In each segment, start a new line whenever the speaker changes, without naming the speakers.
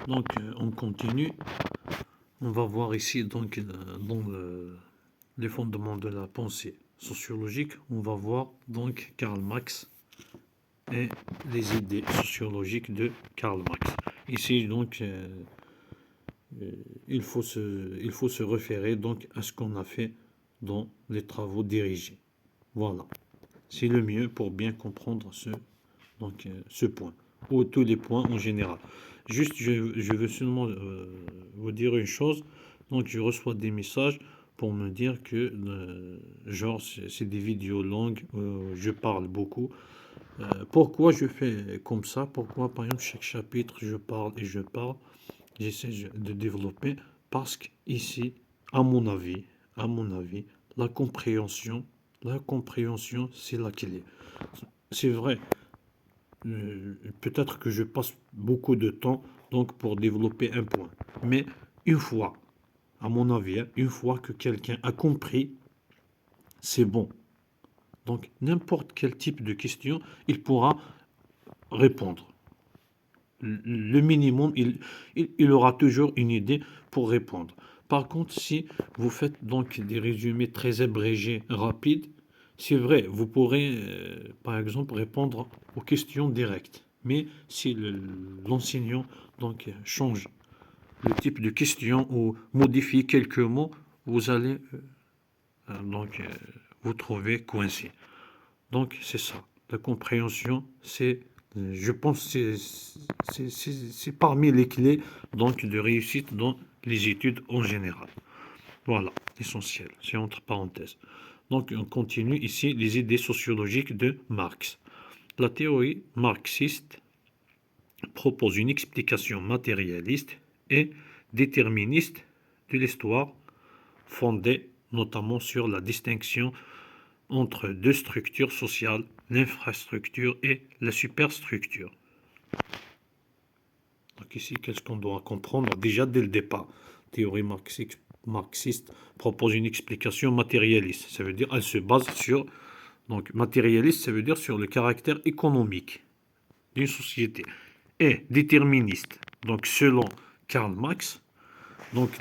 Donc, on continue. On va voir ici, donc, dans les fondements de la pensée sociologique, on va voir donc Karl Marx et les idées sociologiques de Karl Marx. Ici, donc, il faut se référer donc à ce qu'on a fait dans les travaux dirigés. Voilà. C'est le mieux pour bien comprendre ce point, ou tous les points en général. Juste, je veux seulement vous dire une chose. Donc, je reçois des messages pour me dire que, genre, c'est des vidéos longues, je parle beaucoup. Pourquoi je fais comme ça? Pourquoi, par exemple, chaque chapitre, je parle et je parle? J'essaie de développer parce qu'ici, à mon avis, la la compréhension, c'est la clé. C'est vrai, peut-être que je passe beaucoup de temps donc pour développer un point. Mais une fois, à mon avis, hein, une fois que quelqu'un a compris, c'est bon. Donc n'importe quel type de question, il pourra répondre. Le minimum, il aura toujours une idée pour répondre. Par contre, si vous faites donc des résumés très abrégés, rapides, c'est vrai, vous pourrez, par exemple, répondre aux questions directes. Mais si l'enseignant donc change le type de question ou modifie quelques mots, vous allez donc vous trouver coincé. Donc c'est ça. La compréhension, c'est, je pense, c'est parmi les clés donc de réussite dans les études en général. Voilà, l'essentiel. C'est entre parenthèses. Donc on continue ici les idées sociologiques de Marx. La théorie marxiste propose une explication matérialiste et déterministe de l'histoire, fondée notamment sur la distinction entre deux structures sociales, l'infrastructure et la superstructure. Donc ici, qu'est-ce qu'on doit comprendre déjà dès le départ? Théorie marxiste propose une explication matérialiste. Ça veut dire elle se base sur... Donc matérialiste, ça veut dire sur le caractère économique d'une société. Et déterministe. Donc selon Karl Marx, donc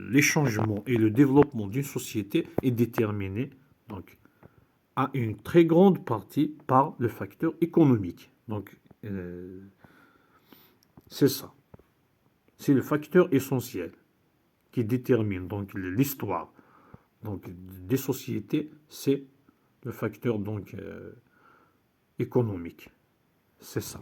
les changements et le développement d'une société est déterminé donc à une très grande partie par le facteur économique. Donc, c'est ça. C'est le facteur essentiel qui détermine donc l'histoire donc des sociétés, c'est le facteur donc économique. C'est ça.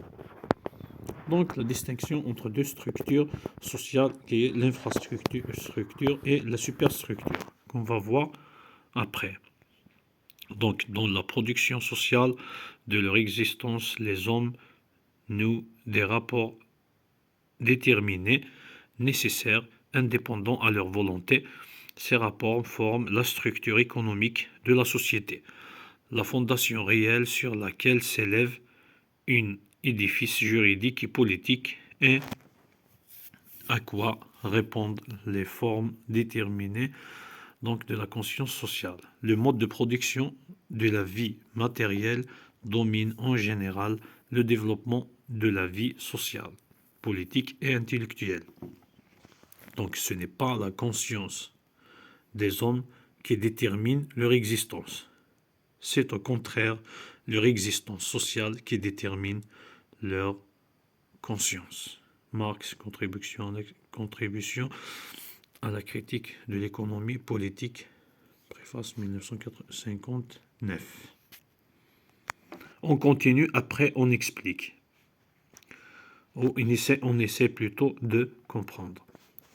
Donc la distinction entre deux structures sociales qui est l'infrastructure et la superstructure qu'on va voir après. Donc dans la production sociale de leur existence, les hommes nouent des rapports déterminés, nécessaires, indépendants à leur volonté. Ces rapports forment la structure économique de la société, la fondation réelle sur laquelle s'élève un édifice juridique et politique et à quoi répondent les formes déterminées donc de la conscience sociale. Le mode de production de la vie matérielle domine en général le développement de la vie sociale, politique et intellectuelle. Donc ce n'est pas la conscience des hommes qui détermine leur existence. C'est au contraire leur existence sociale qui détermine leur conscience. Marx, contribution à la critique de l'économie politique, préface 1959. On continue, après on explique. On essaie plutôt de comprendre.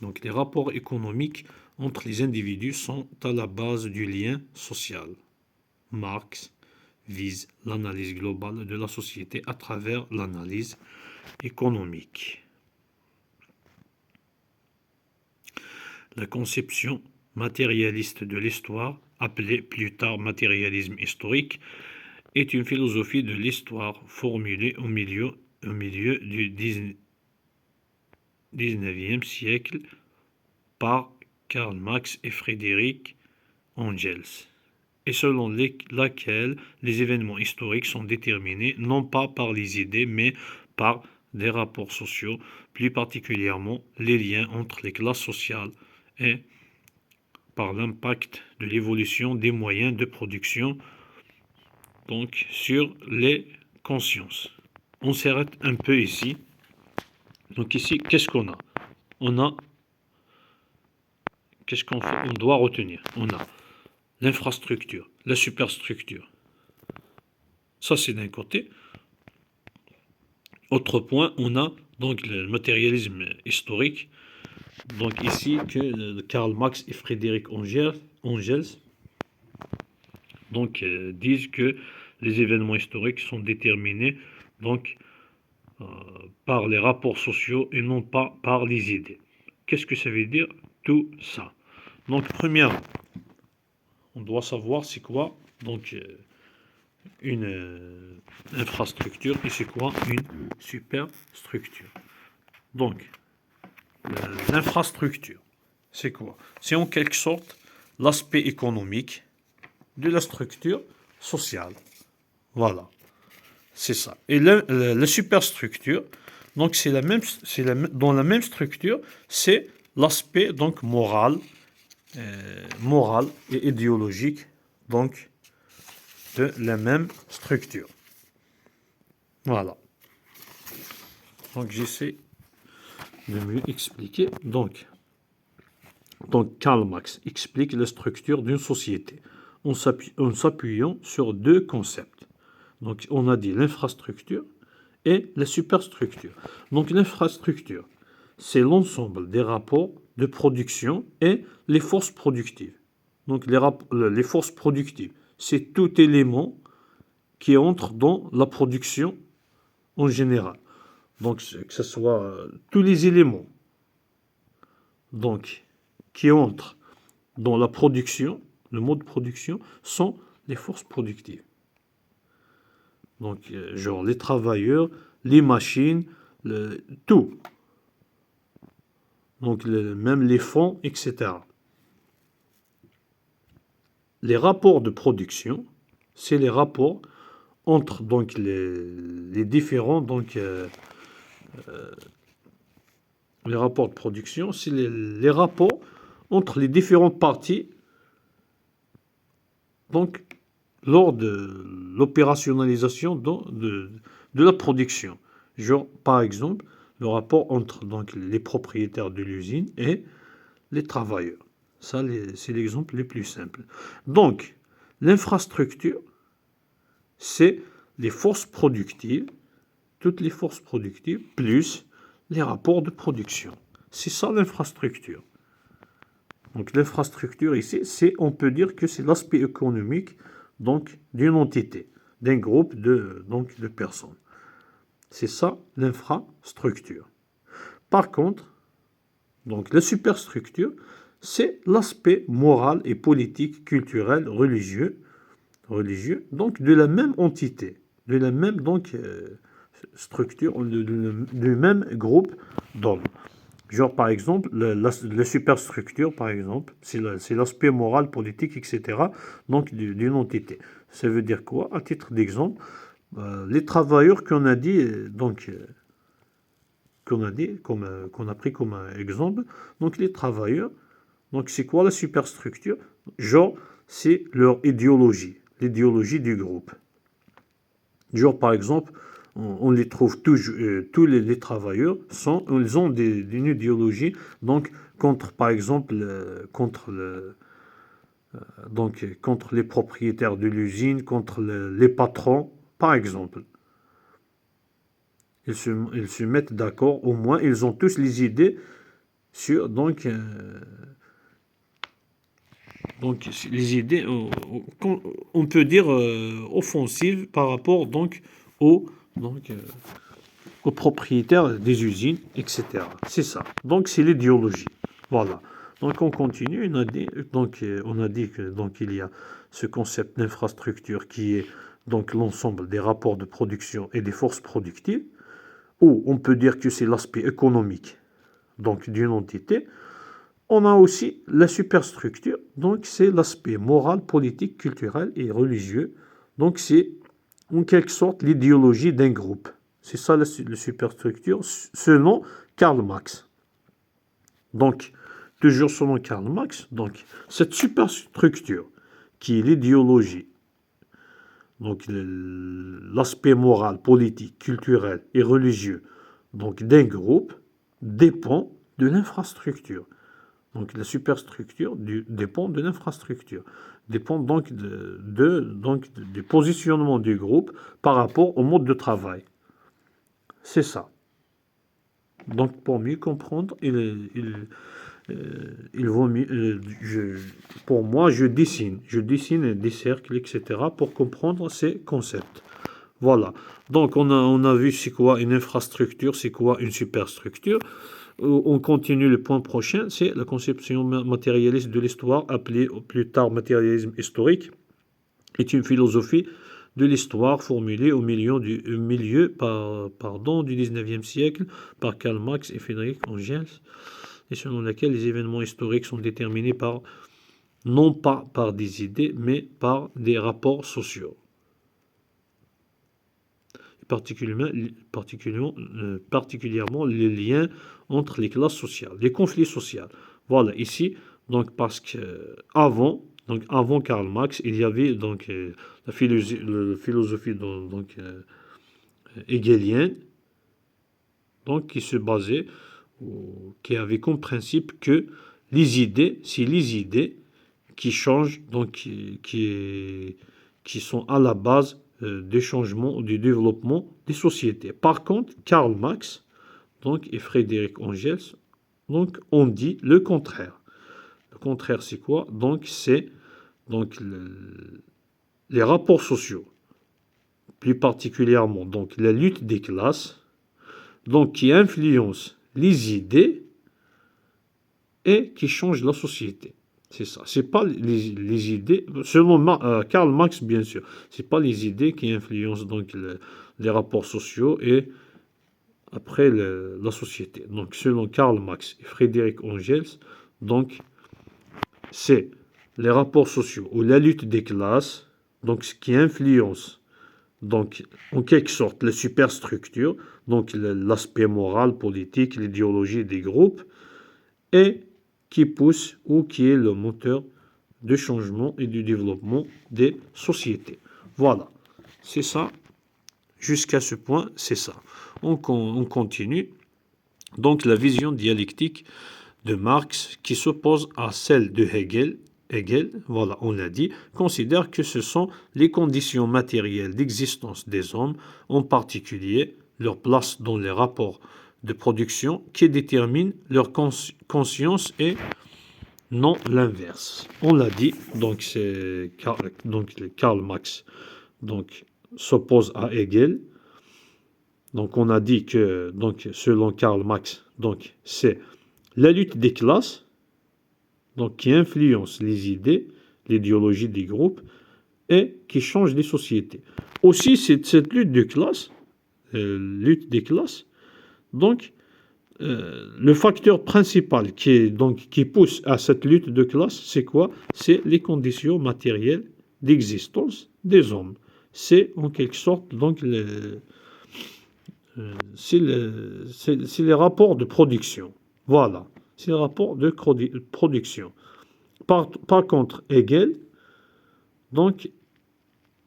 Donc les rapports économiques entre les individus sont à la base du lien social. Marx vise l'analyse globale de la société à travers l'analyse économique. La conception matérialiste de l'histoire, appelée plus tard matérialisme historique, est une philosophie de l'histoire formulée au milieu du XIXe siècle par Karl Marx et Friedrich Engels, et selon laquelle les événements historiques sont déterminés non pas par les idées, mais par des rapports sociaux, plus particulièrement les liens entre les classes sociales et par l'impact de l'évolution des moyens de production donc sur les consciences. On s'arrête un peu ici. Donc ici, qu'est-ce qu'on a? Qu'est-ce qu'on doit retenir? On a l'infrastructure, la superstructure. Ça, c'est d'un côté. Autre point, on a donc le matérialisme historique. Donc ici, que Karl Marx et Frédéric Engels donc, disent que les événements historiques sont déterminés donc, par les rapports sociaux et non pas par les idées. Qu'est-ce que ça veut dire tout ça? Donc, premièrement, on doit savoir c'est quoi donc une infrastructure et c'est quoi une superstructure. Donc, l'infrastructure, c'est quoi? C'est en quelque sorte l'aspect économique de la structure sociale. Voilà, c'est ça. Et la superstructure, donc c'est dans la même structure, c'est l'aspect donc moral et idéologique donc de la même structure. Voilà. Donc j'essaie de mieux expliquer. Donc Karl Marx explique la structure d'une société en s'appuyant sur deux concepts. Donc on a dit l'infrastructure et la superstructure. Donc l'infrastructure, c'est l'ensemble des rapports de production et les forces productives. Donc les forces productives, c'est tout élément qui entre dans la production en général. Donc que ce soit tous les éléments donc, qui entrent dans la production, le mode de production, sont les forces productives. Donc, genre les travailleurs, les machines, tout. Donc, même les fonds, etc. Les rapports de production, c'est les rapports entre donc, les différents... Donc, les rapports de production, c'est les rapports entre les différentes parties donc, lors de l'opérationnalisation de la production. Genre, par exemple, le rapport entre donc, les propriétaires de l'usine et les travailleurs. Ça, c'est l'exemple le plus simple. Donc, l'infrastructure, c'est les forces productives, toutes les forces productives, plus les rapports de production. C'est ça l'infrastructure. Donc l'infrastructure ici, on peut dire que c'est l'aspect économique donc d'une entité, d'un groupe de personnes. C'est ça l'infrastructure. Par contre, donc la superstructure, c'est l'aspect moral et politique, culturel, religieux, donc de la même entité, de la même donc structure, du même groupe d'hommes. Genre, par exemple, la superstructure, par exemple, c'est l'aspect moral, politique, etc., donc d'une entité. Ça veut dire quoi? À titre d'exemple, les travailleurs qu'on a dit, qu'on a pris comme exemple, donc les travailleurs, donc c'est quoi la superstructure? Genre, c'est leur idéologie, l'idéologie du groupe. Genre, par exemple, on les trouve tous les travailleurs, ils ont une idéologie, donc contre, par exemple, contre les propriétaires de l'usine, contre les patrons, par exemple. Ils se mettent d'accord, au moins, ils ont tous les idées sur, donc les idées, on peut dire, offensives par rapport, donc, aux propriétaires des usines, etc. C'est ça. Donc, c'est l'idéologie. Voilà. Donc, on continue. On a dit que il y a ce concept d'infrastructure qui est donc l'ensemble des rapports de production et des forces productives, ou on peut dire que c'est l'aspect économique donc d'une entité. On a aussi la superstructure, donc c'est l'aspect moral, politique, culturel et religieux. Donc c'est en quelque sorte l'idéologie d'un groupe. C'est ça la superstructure selon Karl Marx. Donc, toujours selon Karl Marx, donc, cette superstructure qui est l'idéologie, donc l'aspect moral, politique, culturel et religieux donc d'un groupe dépend de l'infrastructure. Donc la superstructure dépend de l'infrastructure, dépend donc, du positionnement du groupe par rapport au mode de travail. C'est ça. Donc pour mieux comprendre, il vaut mieux, pour moi, je dessine des cercles, etc. pour comprendre ces concepts. Voilà. Donc on a vu c'est quoi une infrastructure, c'est quoi une superstructure. On continue le point prochain, c'est la conception matérialiste de l'histoire, appelée plus tard matérialisme historique, est une philosophie de l'histoire formulée au milieu du 19e siècle par Karl Marx et Friedrich Engels, et selon laquelle les événements historiques sont déterminés non pas par des idées, mais par des rapports sociaux. Particulièrement les liens entre les classes sociales, les conflits sociaux. Voilà, ici, donc parce que avant Karl Marx, il y avait donc la philosophie hegelienne, donc qui se basait, qui avait comme principe que c'est les idées qui changent, donc qui sont à la base des changements, du développement des sociétés. Par contre, Karl Marx donc, et Friedrich Engels donc, ont dit le contraire. Le contraire, c'est quoi? Donc, c'est donc, les rapports sociaux, plus particulièrement donc, la lutte des classes, donc, qui influencent les idées et qui changent la société. C'est ça. C'est pas les idées, selon Karl Marx, bien sûr, c'est pas les idées qui influencent donc les rapports sociaux et après la société. Donc, selon Karl Marx et Friedrich Engels, donc, c'est les rapports sociaux ou la lutte des classes, donc, ce qui influence, donc, en quelque sorte, la superstructure, donc, l'aspect moral, politique, l'idéologie des groupes, et qui pousse ou qui est le moteur de changement et du développement des sociétés. Voilà, c'est ça. Jusqu'à ce point, c'est ça. On continue. Donc la vision dialectique de Marx, qui s'oppose à celle de Hegel, voilà, on l'a dit, considère que ce sont les conditions matérielles d'existence des hommes, en particulier leur place dans les rapports de production, qui déterminent leur conscience et non l'inverse. On l'a dit, donc c'est Karl Marx donc s'oppose à Hegel. Donc on a dit que donc selon Karl Marx, donc c'est la lutte des classes donc qui influence les idées, l'idéologie des groupes et qui change les sociétés. Aussi cette lutte des classes, donc le facteur principal qui pousse à cette lutte de classe, c'est quoi? C'est les conditions matérielles d'existence des hommes. C'est en quelque sorte donc c'est les rapports de production. Voilà, c'est les rapports de production. Par contre, Hegel, donc,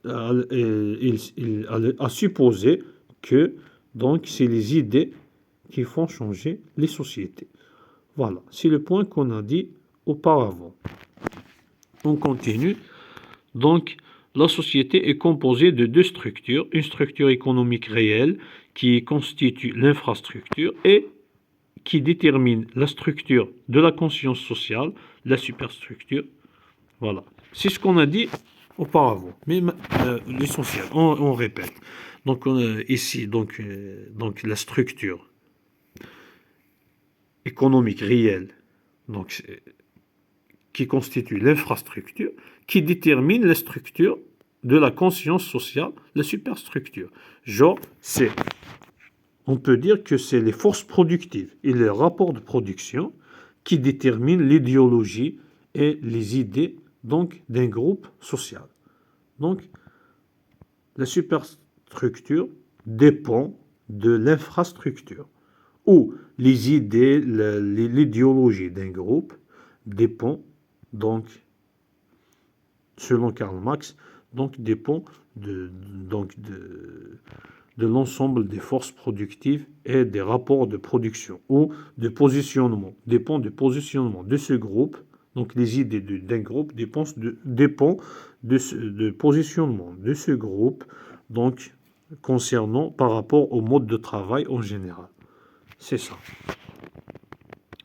il a supposé que donc c'est les idées qui font changer les sociétés. Voilà, c'est le point qu'on a dit auparavant. On continue. Donc, la société est composée de deux structures, une structure économique réelle qui constitue l'infrastructure et qui détermine la structure de la conscience sociale, la superstructure. Voilà, c'est ce qu'on a dit auparavant, mais l'essentiel, on répète. Donc ici, donc la structure économique réelle, donc qui constitue l'infrastructure, qui détermine la structure de la conscience sociale, la superstructure. Genre, on peut dire que c'est les forces productives et les rapports de production qui déterminent l'idéologie et les idées donc d'un groupe social. Donc, la superstructure dépend de l'infrastructure, où les idées, l'idéologie d'un groupe dépend, donc, selon Karl Marx, donc dépend de l'ensemble des forces productives et des rapports de production ou de positionnement, dépend du positionnement de ce groupe. Donc les idées d'un groupe dépendent de positionnement de ce groupe, donc concernant par rapport au mode de travail en général. C'est ça.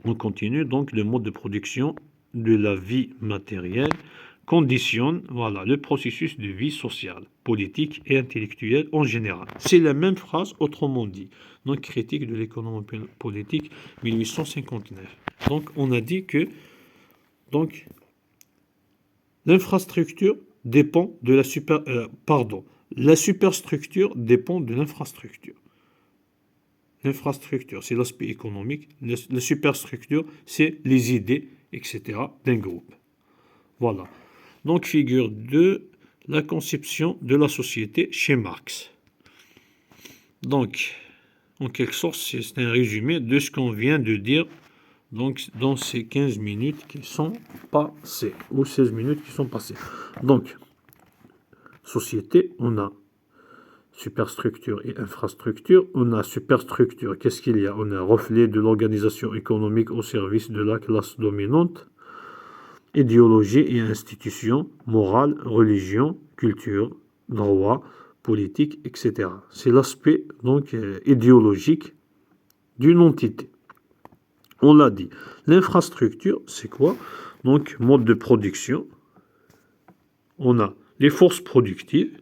On continue, donc le mode de production de la vie matérielle conditionne le processus de vie sociale, politique et intellectuelle en général. C'est la même phrase, autrement dit. Donc, critique de l'économie politique, 1859. Donc, on a dit que l'infrastructure dépend de la la superstructure dépend de l'infrastructure. L'infrastructure, c'est l'aspect économique. La superstructure, c'est les idées, etc. d'un groupe. Voilà. Donc, figure 2, la conception de la société chez Marx. Donc, en quelque sorte, c'est un résumé de ce qu'on vient de dire donc, dans ces 15 minutes qui sont passées, ou 16 minutes qui sont passées. Donc, société, on a superstructure et infrastructure. On a superstructure, qu'est-ce qu'il y a? On a reflet de l'organisation économique au service de la classe dominante. Idéologie et institutions, morale, religion, culture, droit, politique, etc. C'est l'aspect donc idéologique d'une entité. On l'a dit. L'infrastructure, c'est quoi? Donc, mode de production. On a les forces productives.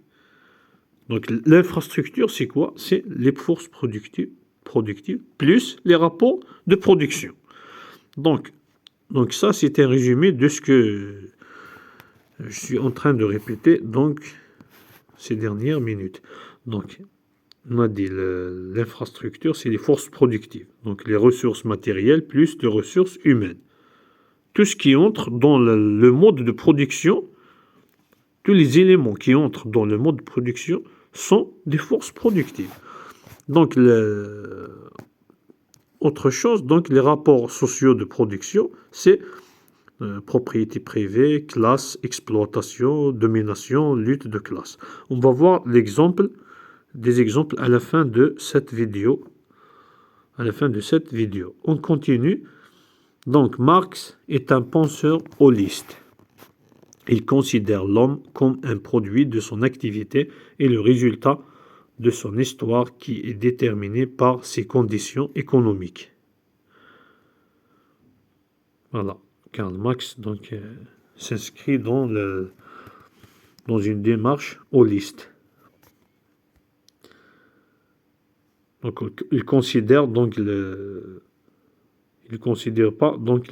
Donc, l'infrastructure, c'est quoi? C'est les forces productives plus les rapports de production. Donc ça, c'est un résumé de ce que je suis en train de répéter donc ces dernières minutes. Donc, on a dit l'infrastructure, c'est les forces productives. Donc, les ressources matérielles plus les ressources humaines. Tout ce qui entre dans le mode de production, tous les éléments qui entrent dans le mode de production sont des forces productives. Donc, autre chose, donc les rapports sociaux de production, c'est propriété privée, classe, exploitation, domination, lutte de classe. On va voir des exemples à la fin de cette vidéo. On continue. Donc, Marx est un penseur holiste. Il considère l'homme comme un produit de son activité et le résultat de son histoire qui est déterminée par ses conditions économiques. Voilà. Karl Marx donc s'inscrit dans une démarche holiste. Donc il considère pas donc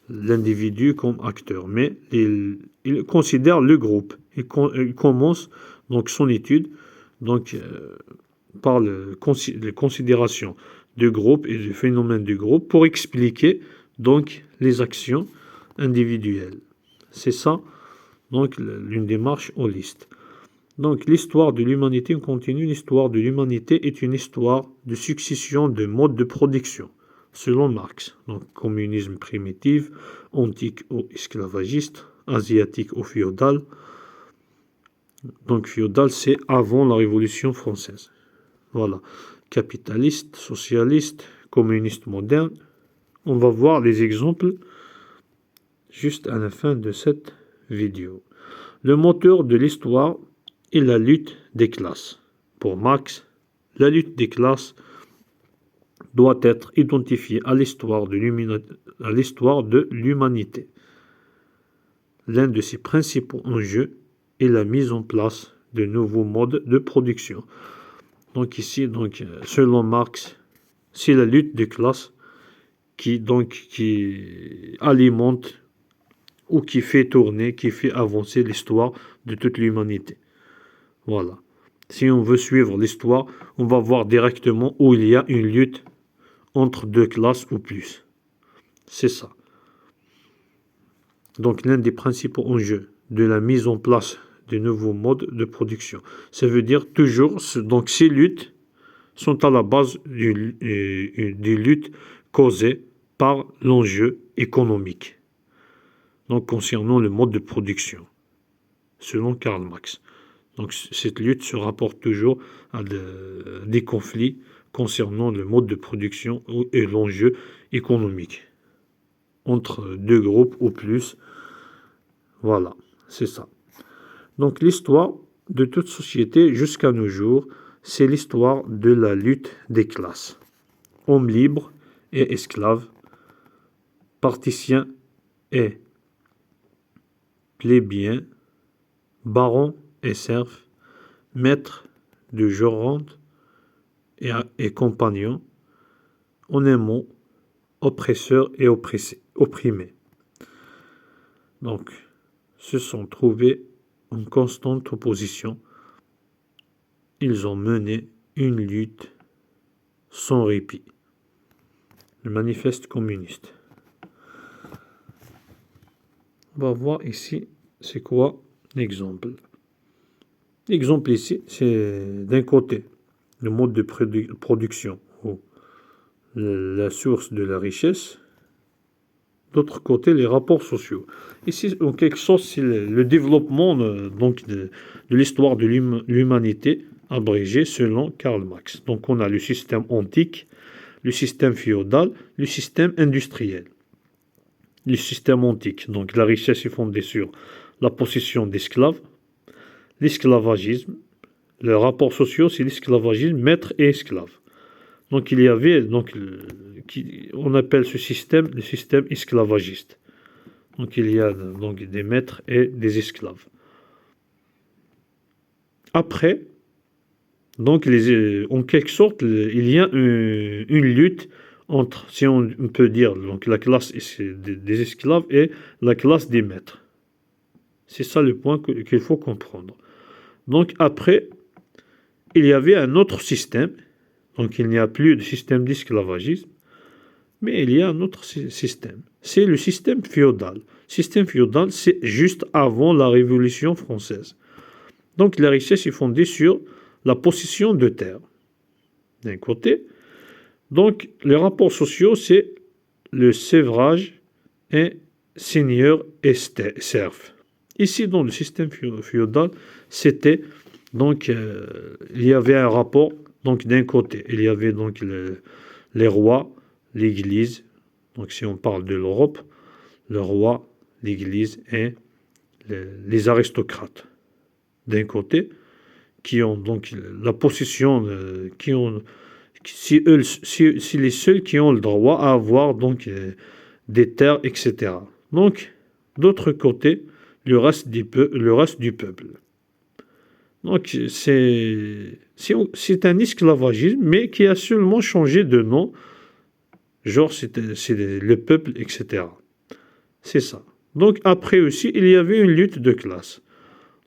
l'individu comme acteur, mais il considère le groupe. Il commence donc son étude donc par les considérations du groupe et du phénomène du groupe pour expliquer donc les actions individuelles. C'est ça, donc une démarche holiste. Donc l'histoire de l'humanité continue. L'histoire de l'humanité est une histoire de succession de modes de production, selon Marx. Donc communisme primitif, antique ou esclavagiste, asiatique ou féodal. Donc féodal, c'est avant la Révolution française. Voilà. Capitaliste, socialiste, communiste moderne. On va voir les exemples juste à la fin de cette vidéo. Le moteur de l'histoire est la lutte des classes. Pour Marx, la lutte des classes doit être identifiée à l'histoire de l'humanité. L'un de ses principaux enjeux est la mise en place de nouveaux modes de production. Donc ici, selon Marx, c'est la lutte des classes qui alimente ou qui fait tourner, qui fait avancer l'histoire de toute l'humanité. Voilà. Si on veut suivre l'histoire, on va voir directement où il y a une lutte entre deux classes ou plus. C'est ça. Donc l'un des principaux enjeux de la mise en place de nouveaux modes de production. Ça veut dire toujours, donc ces luttes sont à la base des luttes causées par l'enjeu économique. Donc, concernant le mode de production, selon Karl Marx. Donc, cette lutte se rapporte toujours à des conflits concernant le mode de production et l'enjeu économique entre deux groupes ou plus. Voilà, c'est ça. Donc, l'histoire de toute société jusqu'à nos jours, c'est l'histoire de la lutte des classes. Hommes libres et esclaves, patriciens et plébéiens, barons et serfs, maîtres de Gironde et compagnons, en un mot, oppresseurs et opprimés. Donc, se sont trouvés en constante opposition. Ils ont mené une lutte sans répit. Le manifeste communiste. On va voir ici, c'est quoi l'exemple. L'exemple ici, c'est d'un côté, le mode de production, ou la source de la richesse. D'autre côté, les rapports sociaux. Ici, en quelque sorte, c'est le développement donc de l'histoire de l'humanité abrégé selon Karl Marx. Donc, on a le système antique, le système féodal, le système industriel. Le système antique, donc la richesse est fondée sur la possession d'esclaves, l'esclavagisme, le rapport social, c'est l'esclavagisme, maître et esclave. Donc il y avait, donc, on appelle ce système le système esclavagiste. Donc il y a donc des maîtres et des esclaves. Après, donc en quelque sorte, il y a une lutte entre, si on peut dire, donc la classe des esclaves et la classe des maîtres. C'est ça le point qu'il faut comprendre. Donc après, il y avait un autre système. Donc il n'y a plus de système d'esclavagisme, mais il y a un autre système. C'est le système féodal. Le système féodal, c'est juste avant la Révolution française. Donc la richesse est fondée sur la possession de terres, d'un côté. Donc les rapports sociaux, c'est le sévrage et seigneur et serf. Ici, dans le système féodal, c'était donc il y avait un rapport. Donc d'un côté, il y avait donc les rois, l'Église. Donc si on parle de l'Europe, le roi, l'Église et les aristocrates. D'un côté, qui ont donc la possession, si les seuls qui ont le droit à avoir donc des terres, etc. Donc, d'autre côté, le reste du peuple. Donc, c'est un esclavagisme, mais qui a seulement changé de nom. Genre, c'est le peuple, etc. C'est ça. Donc, après aussi, il y avait une lutte de classe.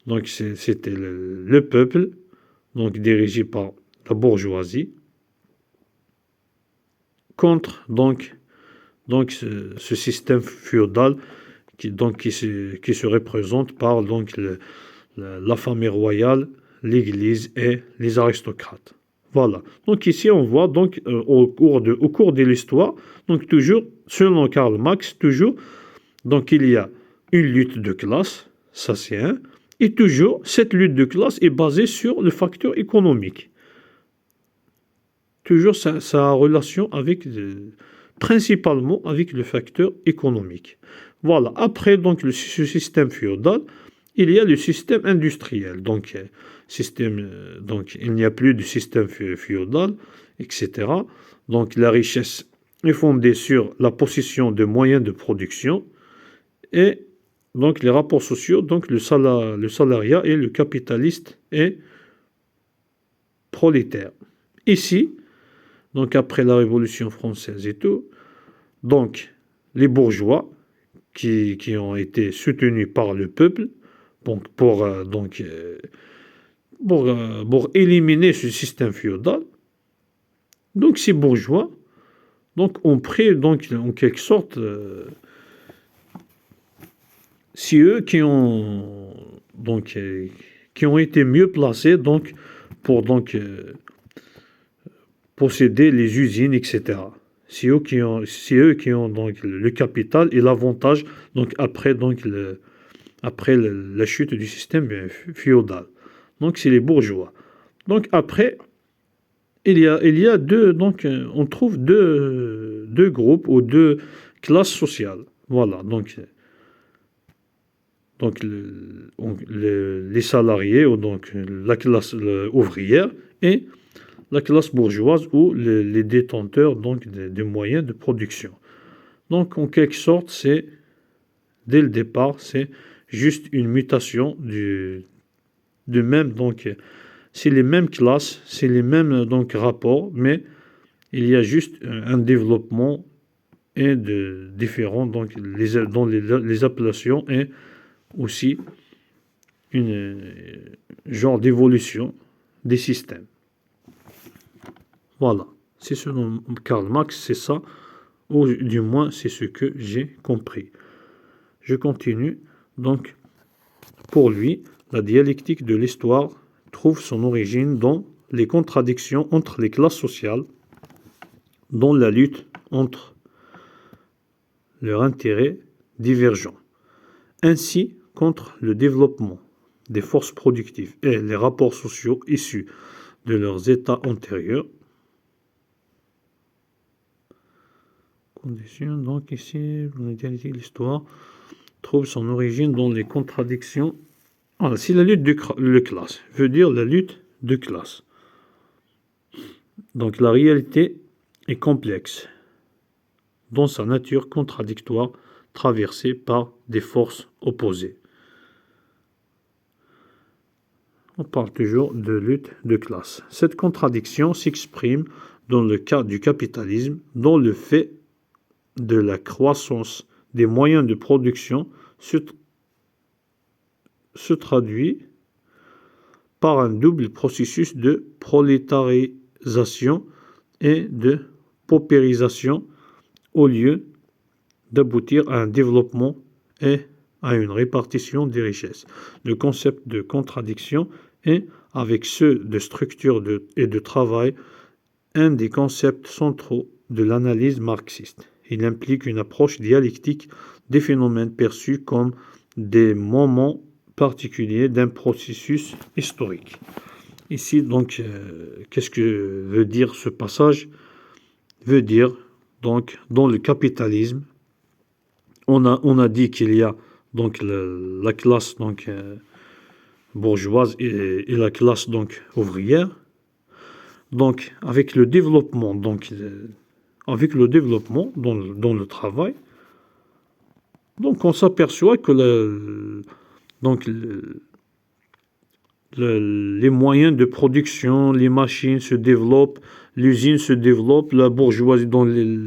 Donc, c'était le peuple, donc dirigé par la bourgeoisie, contre donc ce système féodal qui se représente par donc la famille royale, l'Église et les aristocrates. Voilà. Donc ici, on voit donc au cours de l'histoire, donc toujours, selon Karl Marx, toujours, donc il y a une lutte de classe, ça c'est un, et toujours, cette lutte de classe est basée sur le facteur économique. Toujours, ça a relation avec, principalement avec le facteur économique. Voilà. Après, donc, ce système féodal, il y a le système industriel. Donc, il n'y a plus de système féodal, etc. Donc, la richesse est fondée sur la possession de moyens de production et donc les rapports sociaux, donc le salariat et le capitaliste et prolétaire. Ici, donc après la Révolution française et tout, donc les bourgeois qui ont été soutenus par le peuple donc pour éliminer ce système féodal, donc ces bourgeois donc ont pris donc en quelque sorte c'est eux qui ont été mieux placés donc pour donc posséder les usines, etc. C'est eux qui ont donc le capital et l'avantage donc après la chute du système féodal. Donc c'est les bourgeois. Donc après, il y a deux, donc on trouve deux groupes ou deux classes sociales. Voilà, donc les salariés ou donc la classe ouvrière et la classe bourgeoise ou les détenteurs donc des moyens de production. Donc en quelque sorte, dès le départ, c'est juste une mutation de même donc c'est les mêmes classes, c'est les mêmes donc rapports, mais il y a juste un développement et de différents donc dans les appellations et aussi une genre d'évolution des systèmes. Voilà, c'est selon Karl Marx, c'est ça, ou du moins c'est ce que j'ai compris. Je continue. Donc, pour lui, la dialectique de l'histoire trouve son origine dans les contradictions entre les classes sociales, dans la lutte entre leurs intérêts divergents, ainsi contre le développement des forces productives et les rapports sociaux issus de leurs états antérieurs. Conditions, donc ici, la dialectique de l'histoire trouve son origine dans les contradictions. Voilà, c'est la lutte de classe, veut dire la lutte de classe. Donc la réalité est complexe, dans sa nature contradictoire, traversée par des forces opposées. On parle toujours de lutte de classe. Cette contradiction s'exprime dans le cas du capitalisme, dont le fait de la croissance des moyens de production se traduit par un double processus de prolétarisation et de paupérisation au lieu d'aboutir à un développement et à une répartition des richesses. Le concept de contradiction est, avec ceux de structure et de travail, un des concepts centraux de l'analyse marxiste. Il implique une approche dialectique des phénomènes perçus comme des moments particuliers d'un processus historique. Ici, donc, qu'est-ce que veut dire ce passage? Veut dire, donc, dans le capitalisme, on a dit qu'il y a donc la classe donc, bourgeoise et la classe donc, ouvrière. Donc, avec le développement, dans le travail, donc on s'aperçoit que les moyens de production, les machines se développent, l'usine se développe, la bourgeoisie, dont les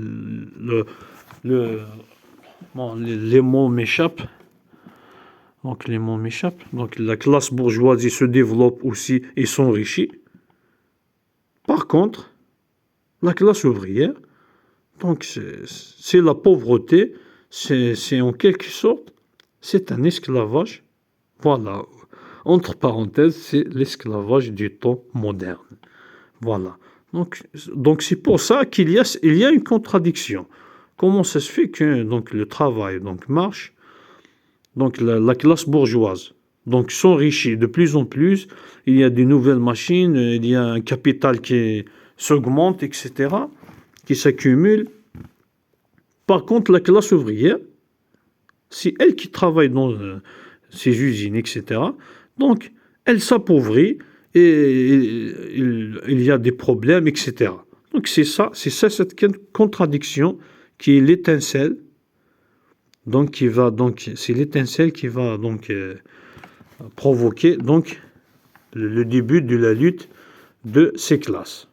mots m'échappent. Donc les mots m'échappent. Donc la classe bourgeoisie se développe aussi et s'enrichit. Par contre, la classe ouvrière, donc c'est la pauvreté, c'est en quelque sorte, c'est un esclavage. Voilà. Entre parenthèses, c'est l'esclavage du temps moderne. Voilà. Donc c'est pour ça qu'il y a une contradiction. Comment ça se fait que donc, le travail donc, marche, donc la classe bourgeoise donc s'enrichit de plus en plus, il y a de nouvelles machines, il y a un capital qui s'augmente, etc., qui s'accumule. Par contre, la classe ouvrière, c'est elle qui travaille dans ces usines, etc., donc elle s'appauvrit et il y a des problèmes, etc. Donc c'est ça cette contradiction qui est l'étincelle. Donc c'est l'étincelle qui va donc provoquer donc le début de la lutte de ces classes.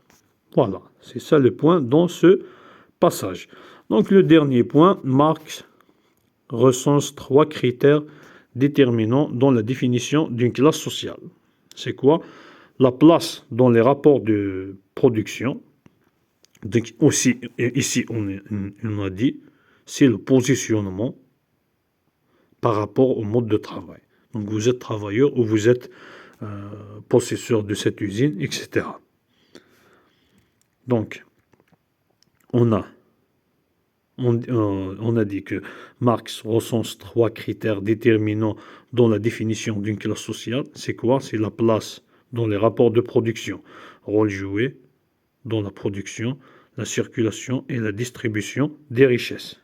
Voilà, c'est ça le point dans ce passage. Donc le dernier point, Marx recense 3 critères déterminants dans la définition d'une classe sociale. C'est quoi? La place dans les rapports de production. Donc aussi, ici on a dit, c'est le positionnement par rapport au mode de travail. Donc vous êtes travailleur ou vous êtes possesseur de cette usine, etc. Donc, on a dit que Marx recense 3 critères déterminants dans la définition d'une classe sociale. C'est quoi? C'est la place dans les rapports de production, rôle joué dans la production, la circulation et la distribution des richesses.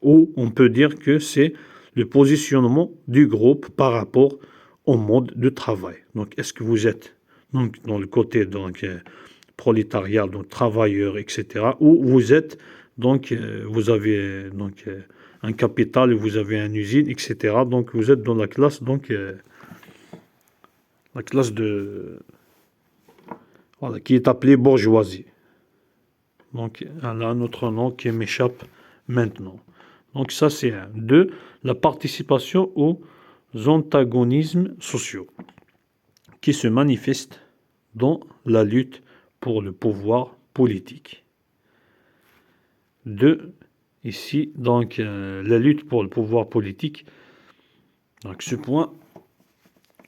Ou on peut dire que c'est le positionnement du groupe par rapport au mode de travail. Donc, est-ce que vous êtes donc, dans le côté prolétariat, donc travailleur, etc., ou vous êtes donc vous avez donc un capital et vous avez une usine, etc. Donc vous êtes dans la classe la classe de voilà, qui est appelée bourgeoisie. Donc elle a un autre nom qui m'échappe maintenant. Donc ça c'est un. 2. La participation aux antagonismes sociaux qui se manifestent dans la lutte pour le pouvoir politique. 2. Ici, donc, la lutte pour le pouvoir politique. Donc, ce point,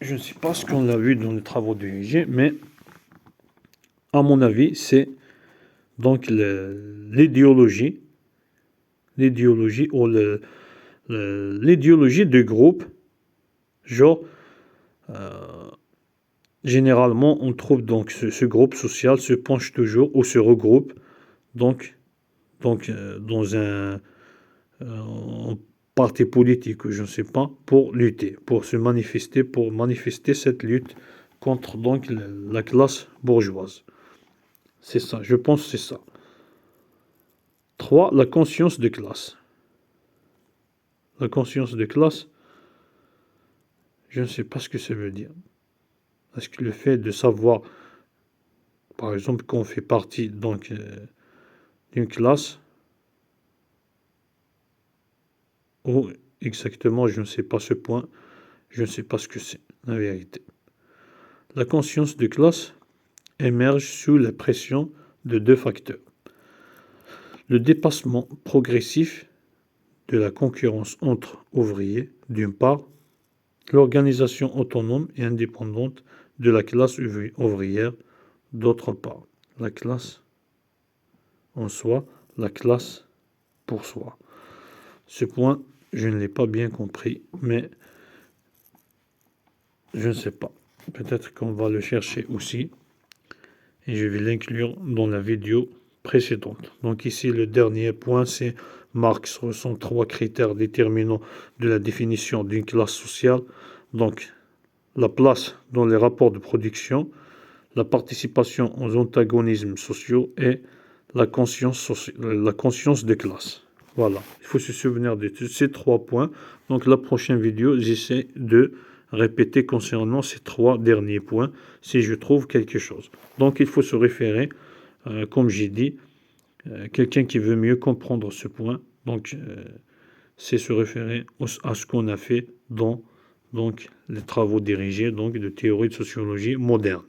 je ne sais pas ce qu'on a vu dans les travaux dirigés, mais à mon avis, c'est donc l'idéologie ou l'idéologie du groupe. Genre, généralement, on trouve donc ce groupe social se penche toujours ou se regroupe donc dans un parti politique, je ne sais pas, pour lutter, pour manifester cette lutte contre donc la classe bourgeoise. C'est ça, je pense que c'est ça. 3. La conscience de classe. La conscience de classe, je ne sais pas ce que ça veut dire. Est-ce que le fait de savoir, par exemple, qu'on fait partie donc d'une classe, ou exactement, je ne sais pas ce point, je ne sais pas ce que c'est, la vérité. La conscience de classe émerge sous la pression de 2 facteurs. Le dépassement progressif de la concurrence entre ouvriers, d'une part, l'organisation autonome et indépendante de la classe ouvrière, d'autre part. La classe en soi, la classe pour soi. Ce point, je ne l'ai pas bien compris, mais je ne sais pas. Peut-être qu'on va le chercher aussi. Et je vais l'inclure dans la vidéo précédente. Donc ici, le dernier point, c'est Marx ressent 3 critères déterminants de la définition d'une classe sociale. Donc, la place dans les rapports de production, la participation aux antagonismes sociaux et la conscience de classe. Voilà, il faut se souvenir de ces 3 points. Donc la prochaine vidéo, j'essaie de répéter concernant ces 3 derniers points si je trouve quelque chose. Donc il faut se référer, comme j'ai dit, quelqu'un qui veut mieux comprendre ce point, donc c'est se référer à ce qu'on a fait dans donc, les travaux dirigés donc, de théorie de sociologie moderne.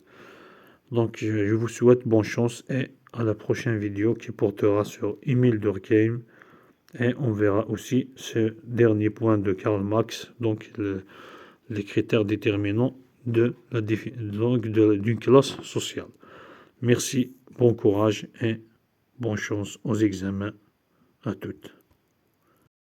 Donc je vous souhaite bonne chance et à la prochaine vidéo qui portera sur Émile Durkheim. Et on verra aussi ce dernier point de Karl Marx, donc les critères déterminants d'une classe sociale. Merci, bon courage et bonne chance aux examens à toutes.